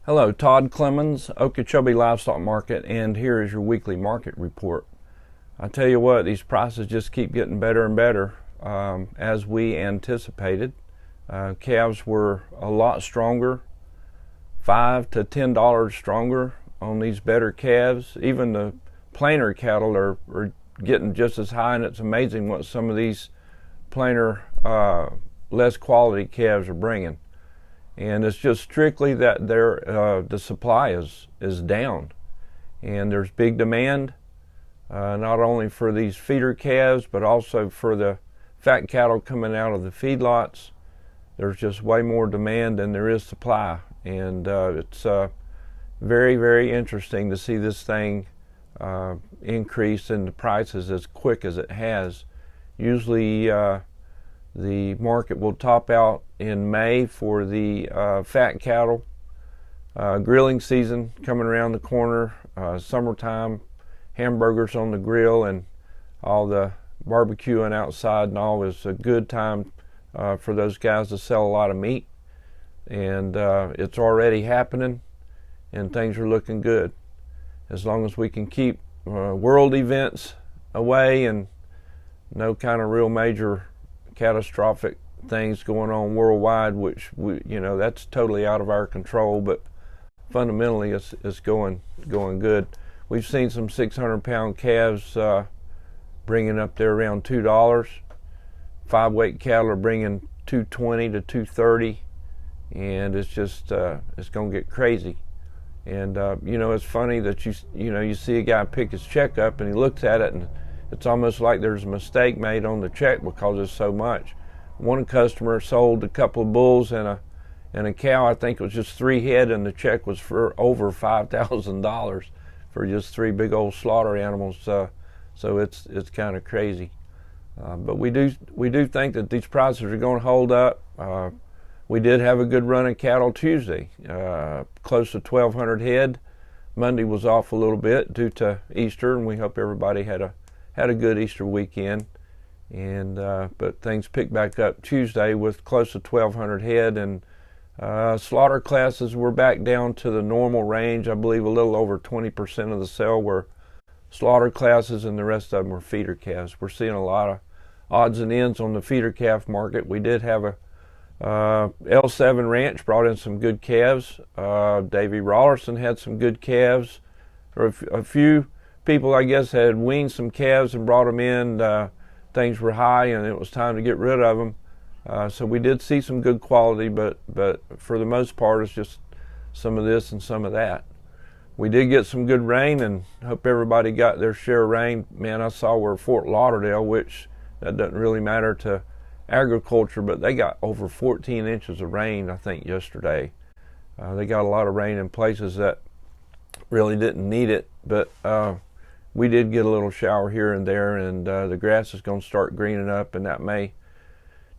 Hello, Todd Clemens, Okeechobee Livestock Market, and here is your weekly market report. I tell you what, these prices just keep getting better and better as we anticipated. Calves were a lot stronger, $5 to $10 stronger on these better calves. Even the plainer cattle are getting just as high, and it's amazing what some of these plainer, less quality calves are bringing. And it's just strictly that the supply is down, and there's big demand, not only for these feeder calves but also for the fat cattle coming out of the feedlots. There's just way more demand than there is supply, and it's very, very interesting to see this thing increase in the prices as quick as it has. Usually the market will top out in May for the fat cattle. Grilling season coming around the corner, summertime, hamburgers on the grill and all the barbecuing outside and all is a good time for those guys to sell a lot of meat. And it's already happening, and things are looking good. As long as we can keep world events away and no kind of real major catastrophic things going on worldwide, which that's totally out of our control, but fundamentally it's going good. We've seen some 600-pound calves bringing up there around $2. 5-weight cattle are bringing $220 to $230, and it's just it's going to get crazy. And it's funny that you see a guy pick his check up and he looks at it and it's almost like there's a mistake made on the check because there's so much. One customer sold a couple of bulls and a cow. I think it was just 3 head, and the check was for over $5,000 for just 3 big old slaughter animals. So it's kind of crazy. But we do think that these prices are going to hold up. We did have a good run of cattle Tuesday, close to 1,200 head. Monday was off a little bit due to Easter, and we hope everybody had a good Easter weekend. And but things picked back up Tuesday with close to 1,200 head, and slaughter classes were back down to the normal range. I believe a little over 20% of the sale were slaughter classes, and the rest of them were feeder calves. We're seeing a lot of odds and ends on the feeder calf market. We did have a L7 Ranch brought in some good calves. Davey Rollerson had some good calves. A few people, I guess, had weaned some calves and brought them in. Things were high, and it was time to get rid of them. So we did see some good quality, but for the most part, it's just some of this and some of that. We did get some good rain, and hope everybody got their share of rain. Man, I saw where Fort Lauderdale, which that doesn't really matter to agriculture, but they got over 14 inches of rain, I think, yesterday. They got a lot of rain in places that really didn't need it, but we did get a little shower here and there, and the grass is going to start greening up, and that may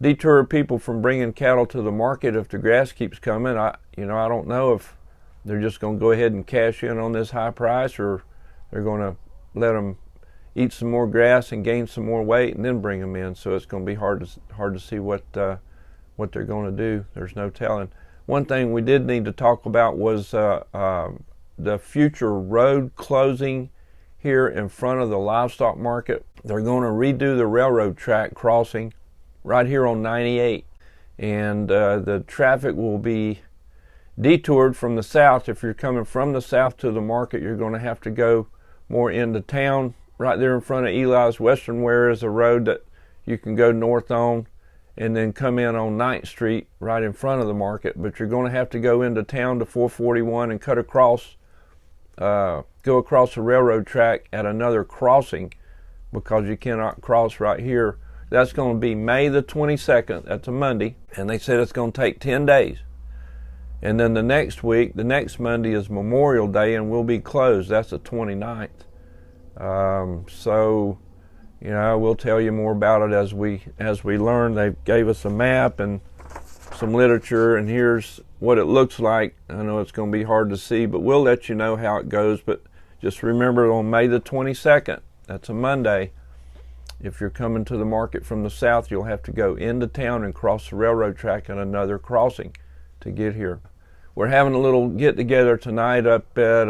deter people from bringing cattle to the market if the grass keeps coming. I don't know if they're just going to go ahead and cash in on this high price, or they're going to let them eat some more grass and gain some more weight and then bring them in. So it's going to be hard to see what they're going to do. There's no telling. One thing we did need to talk about was the future road closing here in front of the livestock market. They're going to redo the railroad track crossing right here on 98, and the traffic will be detoured from the south. If you're coming from the south to the market, you're going to have to go more into town. Right there in front of Eli's Western Wear is a road that you can go north on and then come in on 9th Street right in front of the market, but you're going to have to go into town to 441 and cut across, go across the railroad track at another crossing, because you cannot cross right here. That's going to be May the 22nd. That's a Monday, and they said it's going to take 10 days. And then the next week, the next Monday is Memorial Day, and we'll be closed. That's the 29th. So, we'll tell you more about it as we learn. They gave us a map and some literature, and here's what it looks like. I know it's going to be hard to see, but we'll let you know how it goes. But just remember, on May the 22nd, that's a Monday, if you're coming to the market from the south, you'll have to go into town and cross the railroad track and another crossing to get here. We're having a little get-together tonight up at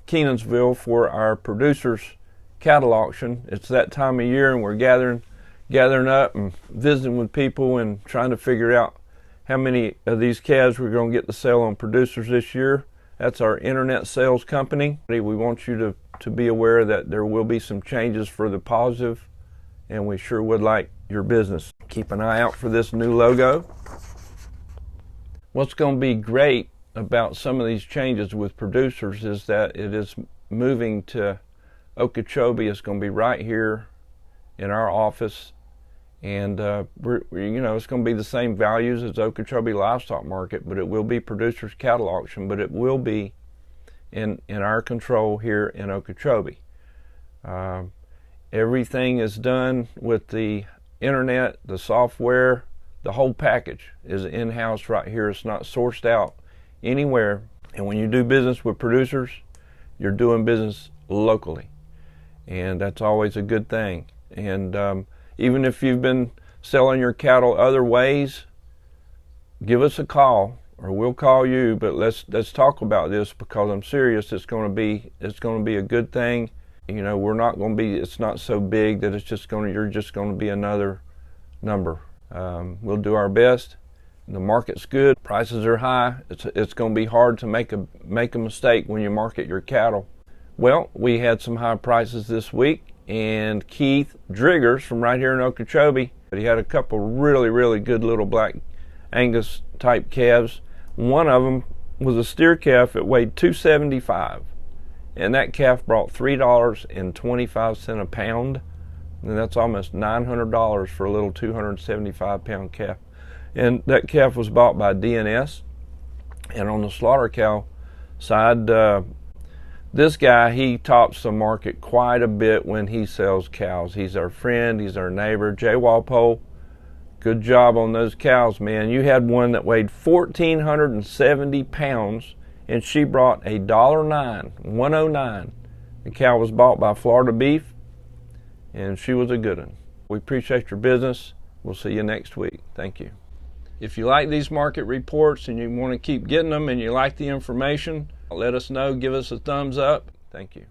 Kenansville for our producers' cattle auction. It's that time of year, and we're gathering up and visiting with people and trying to figure out how many of these calves we're going to get to sell on Producers this year. That's our internet sales company. We want you to be aware that there will be some changes for the positive, and we sure would like your business. Keep an eye out for this new logo. What's going to be great about some of these changes with Producers is that it is moving to Okeechobee. It's going to be right here in our office, and it's going to be the same values as Okeechobee Livestock Market, but it will be Producers Cattle Auction, but it will be in our control here in Okeechobee. Everything is done with the internet, the software, the whole package is in-house right here. It's not sourced out anywhere. And when you do business with Producers, you're doing business locally, and that's always a good thing. And even if you've been selling your cattle other ways, give us a call, or we'll call you. But let's talk about this, because I'm serious. It's going to be a good thing. We're not going to be. It's not so big that you're just going to be another number. We'll do our best. The market's good. Prices are high. It's going to be hard to make a mistake when you market your cattle. Well, we had some high prices this week, and Keith Driggers from right here in Okeechobee, he had a couple really, really good little black Angus type calves. One of them was a steer calf that weighed 275, and that calf brought $3.25 a pound. And that's almost $900 for a little 275-pound calf. And that calf was bought by DNS. And on the slaughter cow side, this guy, he tops the market quite a bit when he sells cows. He's our friend, he's our neighbor. Jay Walpole, good job on those cows, man. You had one that weighed 1,470 pounds, and she brought $1.09. The cow was bought by Florida Beef, and she was a good one. We appreciate your business. We'll see you next week. Thank you. If you like these market reports and you want to keep getting them and you like the information, let us know. Give us a thumbs up. Thank you.